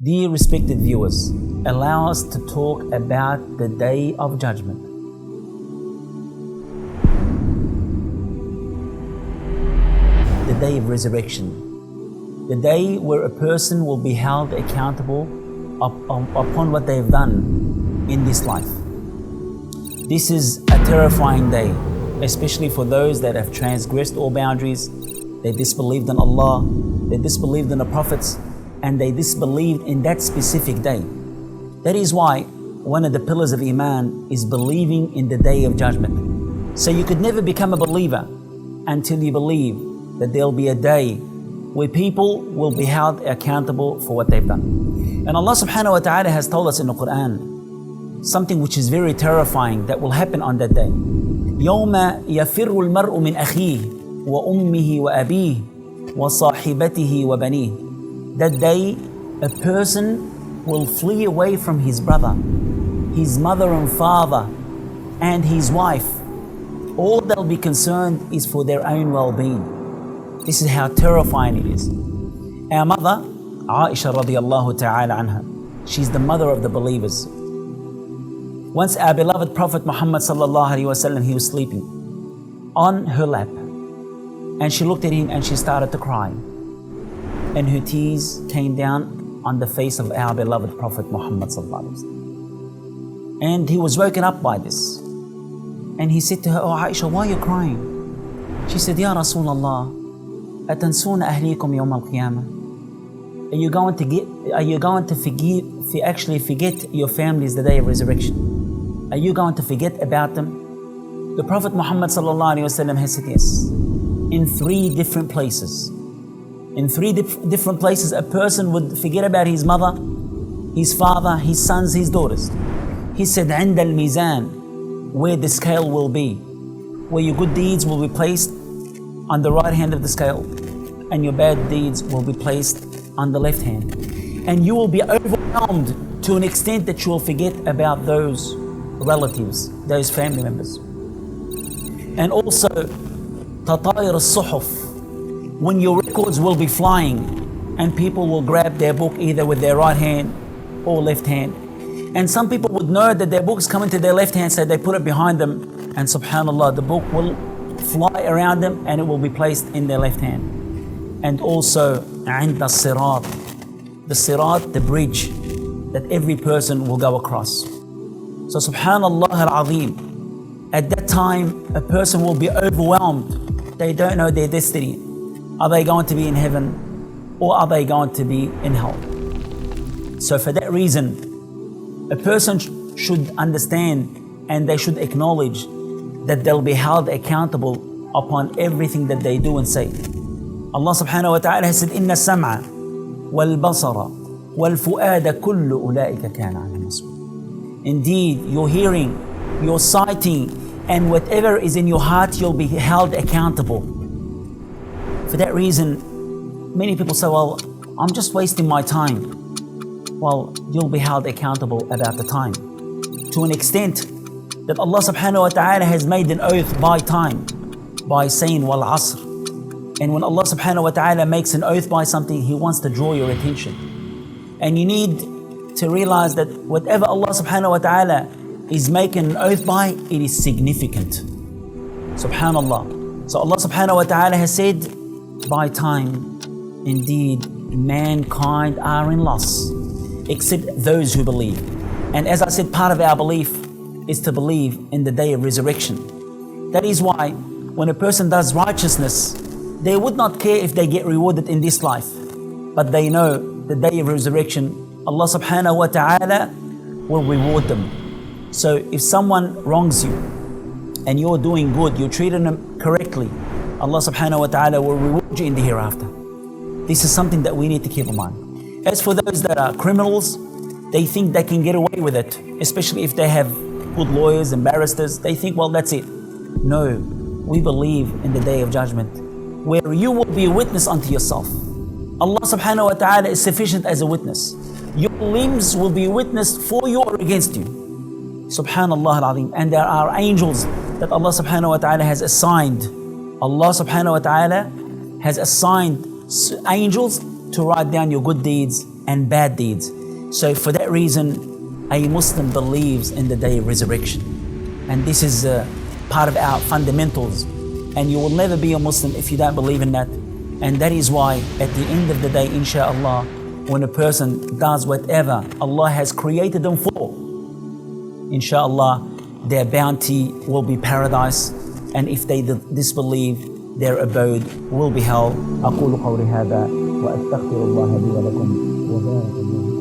Dear respected viewers, allow us to talk about the Day of Judgment. The Day of Resurrection. The day where a person will be held accountable upon what they have done in this life. This is a terrifying day, especially for those that have transgressed all boundaries. They disbelieved in Allah, they disbelieved in the prophets, and they disbelieved in that specific day. That is why one of the pillars of Iman is believing in the Day of Judgment. So you could never become a believer until you believe that there will be a day where people will be held accountable for what they've done. And Allah subhanahu wa ta'ala has told us in the Quran something which is very terrifying that will happen on that day. يَوْمَ يَفِرُّ الْمَرْءُ مِنْ أَخِيهِ وَأُمِّهِ وَأَبِيهِ وَصَاحِبَتِهِ وَبَنِيهِ. That day, a person will flee away from his brother, his mother and father, and his wife. All they'll be concerned is for their own well-being. This is how terrifying it is. Our mother, Aisha radiallahu ta'ala anha, she's the mother of the believers. Once our beloved Prophet Muhammad sallallahu alaihi wasallam, he was sleeping on her lap, and she looked at him and she started to cry. And her tears came down on the face of our beloved Prophet Muhammad sallallahu alaihi wasallam. And he was woken up by this. And he said to her, "Oh Aisha, why are you crying?" She said, "Ya Rasulullah, atansuna ahlikum yawm al-qiyamah." Are you going to actually forget your families the day of resurrection? Are you going to forget about them? The Prophet Muhammad sallallahu alaihi wasallam has said yes. In 3 different places. In 3 different places, a person would forget about his mother, his father, his sons, his daughters. He said, عند الميزان, where the scale will be, where your good deeds will be placed on the right hand of the scale, and your bad deeds will be placed on the left hand. And you will be overwhelmed to an extent that you will forget about those relatives, those family members. And also, تطاير الصحف, when your records will be flying and people will grab their book either with their right hand or left hand. And some people would know that their book's coming to their left hand, so they put it behind them, and subhanAllah, the book will fly around them and it will be placed in their left hand. And also, عند الصراط, the sirat, the bridge that every person will go across. So subhanallah al-azim, at that time a person will be overwhelmed. They don't know their destiny. Are they going to be in heaven or are they going to be in hell? So for that reason, a person should understand and they should acknowledge that they'll be held accountable upon everything that they do and say. Allah subhanahu wa ta'ala has said, إِنَّ السَّمْعَ وَالْبَصَرَ وَالْفُؤَادَ كُلُّ أُولَٰئِكَ كَانَ عَنْهُ مَسْئُولًا. Indeed, your hearing, your sighting, and whatever is in your heart, you'll be held accountable. For that reason, many people say, well, I'm just wasting my time. Well, you'll be held accountable about the time. To an extent that Allah subhanahu wa ta'ala has made an oath by time, by saying, wal asr. And when Allah subhanahu wa ta'ala makes an oath by something, He wants to draw your attention. And you need to realize that whatever Allah subhanahu wa ta'ala is making an oath by, it is significant. Subhanallah. So Allah subhanahu wa ta'ala has said, by time, indeed, mankind are in loss, except those who believe. And as I said, part of our belief is to believe in the day of resurrection. That is why when a person does righteousness, they would not care if they get rewarded in this life, but they know the day of resurrection, Allah subhanahu wa ta'ala will reward them. So if someone wrongs you and you're doing good, you're treating them correctly, Allah subhanahu wa ta'ala will reward you in the hereafter. This is something that we need to keep in mind. As for those that are criminals, they think they can get away with it, especially if they have good lawyers and barristers. They think, well, that's it. No, we believe in the Day of Judgment, where you will be a witness unto yourself. Allah subhanahu wa ta'ala is sufficient as a witness. Your limbs will be witnessed for you or against you. Subhanallah al-azim. And there are angels that Allah subhanahu wa ta'ala has assigned. Allah subhanahu wa ta'ala has assigned angels to write down your good deeds and bad deeds. So for that reason, a Muslim believes in the day of resurrection. And this is part of our fundamentals. And you will never be a Muslim if you don't believe in that. And that is why at the end of the day, inshallah, when a person does whatever Allah has created them for, inshallah, their bounty will be paradise. And if they disbelieve, their abode will be hell. أقول قولي هذا وأستغفر الله لي ولكم وبارك الله.